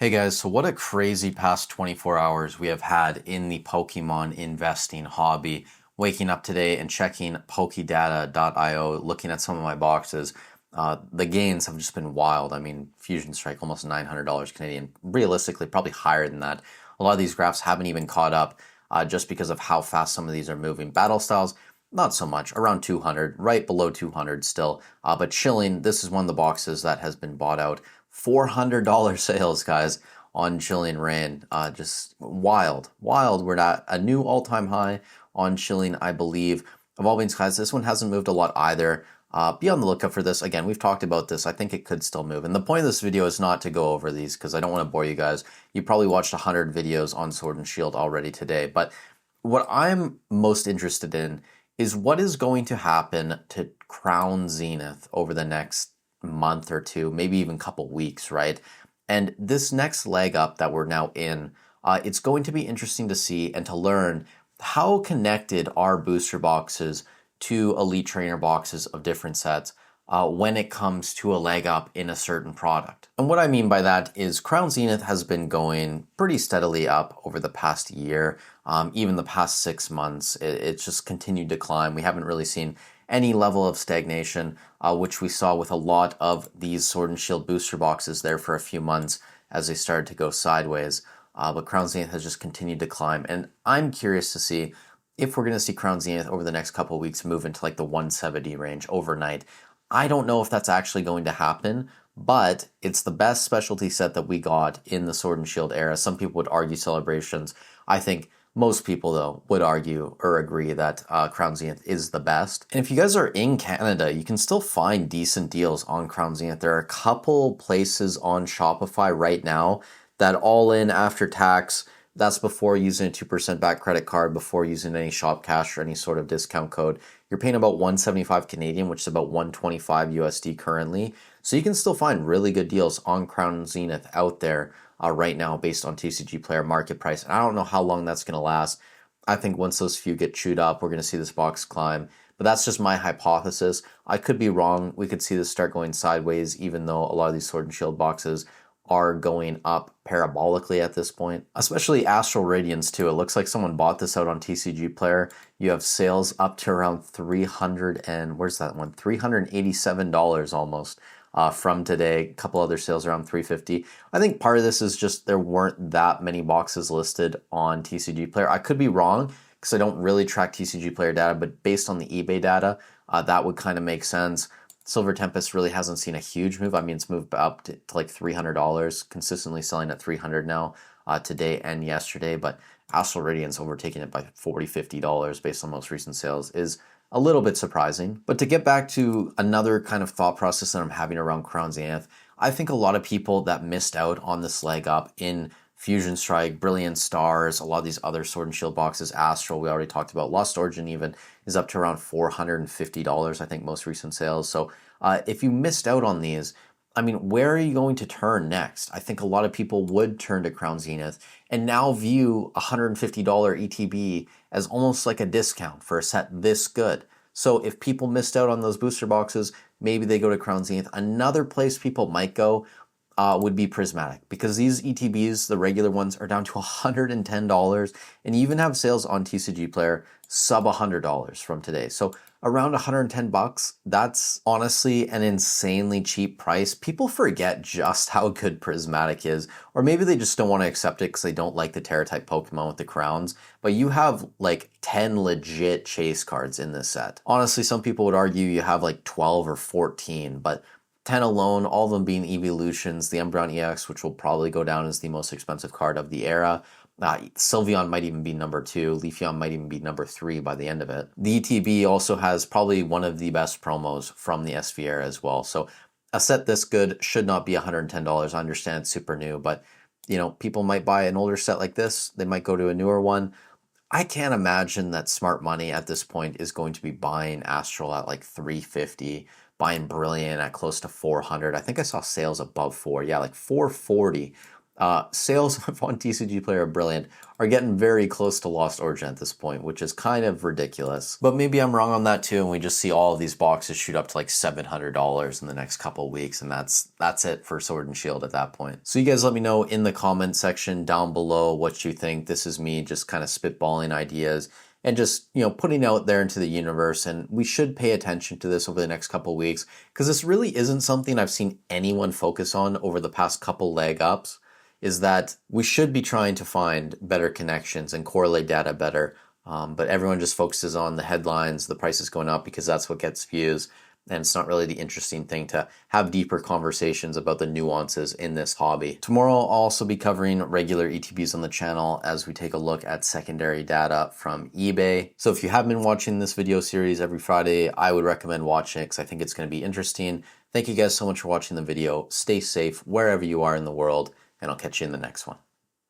Hey guys, so what a crazy past 24 hours we have had in the Pokemon investing hobby. Waking up today and checking pokedata.io, looking at some of my boxes. The gains have just been wild. I mean, Fusion Strike almost $900 Canadian. Realistically, probably higher than that. A lot of these graphs haven't even caught up just because of how fast some of these are moving. Battle Styles, not so much, around 200, right below 200 still. But Chilling, this is one of the boxes that has been bought out. $400 sales, guys, on Chilling Rain. Just wild. Wild. We're at a new all-time high on Chilling, I believe. Evolving Skies, this one hasn't moved a lot either. Be on the lookout for this. Again, we've talked about this. I think it could still move. And the point of this video is not to go over these because I don't want to bore you guys. You probably watched 100 videos on Sword and Shield already today. But what I'm most interested in is what is going to happen to Crown Zenith over the next month or two, maybe even couple weeks, right? And this next leg up that we're now in, it's going to be interesting to see and to learn how connected are booster boxes to elite trainer boxes of different sets when it comes to a leg up in a certain product. And what I mean by that is Crown Zenith has been going pretty steadily up over the past year, even the past 6 months. It's just continued to climb. We haven't really seen any level of stagnation, which we saw with a lot of these Sword and Shield booster boxes there for a few months as they started to go sideways. But Crown Zenith has just continued to climb. And I'm curious to see if we're going to see Crown Zenith over the next couple of weeks move into like the 170 range overnight. I don't know if that's actually going to happen, but it's the best specialty set that we got in the Sword and Shield era. Some people would argue Celebrations. I think most people, though, would argue or agree that Crown Zenith is the best. And if you guys are in Canada, you can still find decent deals on Crown Zenith. There are a couple places on Shopify right now that all in after tax, that's before using a 2% back credit card, before using any shop cash or any sort of discount code. You're paying about 175 Canadian, which is about 125 USD currently. So you can still find really good deals on Crown Zenith out there right now based on TCG Player market price. And I don't know how long that's going to last. I think once those few get chewed up, we're going to see this box climb. But that's just my hypothesis. I could be wrong. We could see this start going sideways, even though a lot of these Sword and Shield boxes are going up parabolically at this point, especially Astral Radiance too. It looks like someone bought this out on TCG Player. You have sales up to around $387 almost from today. A couple other sales around $350. I think part of this is just there weren't that many boxes listed on TCG Player. I could be wrong because I don't really track TCG Player data, but based on the eBay data, that would kind of make sense. Silver Tempest really hasn't seen a huge move. I mean, it's moved up to like $300, consistently selling at $300 now today and yesterday. But Astral Radiance overtaking it by $40, $50 based on most recent sales is a little bit surprising. But to get back to another kind of thought process that I'm having around Crown Zenith, I think a lot of people that missed out on this leg up in Fusion Strike, Brilliant Stars, a lot of these other Sword and Shield boxes, Astral, we already talked about, Lost Origin even is up to around $450, I think, most recent sales. So if you missed out on these, I mean, where are you going to turn next? I think a lot of people would turn to Crown Zenith and now view $150 ETB as almost like a discount for a set this good. So if people missed out on those booster boxes, maybe they go to Crown Zenith. Another place people might go would be Prismatic, because these ETBs, the regular ones, are down to $110, and you even have sales on TCG Player sub $100 from today. So around 110 bucks, that's honestly an insanely cheap price. People forget just how good Prismatic is, or maybe they just don't want to accept it because they don't like the Terra type Pokemon with the crowns. But you have like 10 legit chase cards in this set. Honestly, some people would argue you have like 12 or 14, but 10 alone, all of them being evolutions, the Umbreon EX, which will probably go down as the most expensive card of the era. Sylveon might even be number 2. Leafeon might even be number 3 by the end of it. The ETB also has probably one of the best promos from the SV era as well. So a set this good should not be $110. I understand it's super new, but you know, people might buy an older set like this. They might go to a newer one. I can't imagine that smart money at this point is going to be buying Astral at like $350, buying Brilliant at close to $400. I think I saw sales above $4. Yeah, like $440 Sales on TCG Player are brilliant, are getting very close to Lost Origin at this point, which is kind of ridiculous. But maybe I'm wrong on that too, and we just see all of these boxes shoot up to like $700 in the next couple of weeks, and that's it for Sword and Shield at that point. So you guys let me know in the comment section down below what you think. This is me just kind of spitballing ideas and just, you know, putting out there into the universe. And we should pay attention to this over the next couple of weeks, because this really isn't something I've seen anyone focus on over the past couple leg ups, is that we should be trying to find better connections and correlate data better. But everyone just focuses on the headlines, the prices going up, because that's what gets views. And it's not really the interesting thing to have deeper conversations about the nuances in this hobby. Tomorrow I'll also be covering regular ETBs on the channel as we take a look at secondary data from eBay. So if you have been watching this video series every Friday, I would recommend watching it because I think it's going to be interesting. Thank you guys so much for watching the video. Stay safe wherever you are in the world, and I'll catch you in the next one.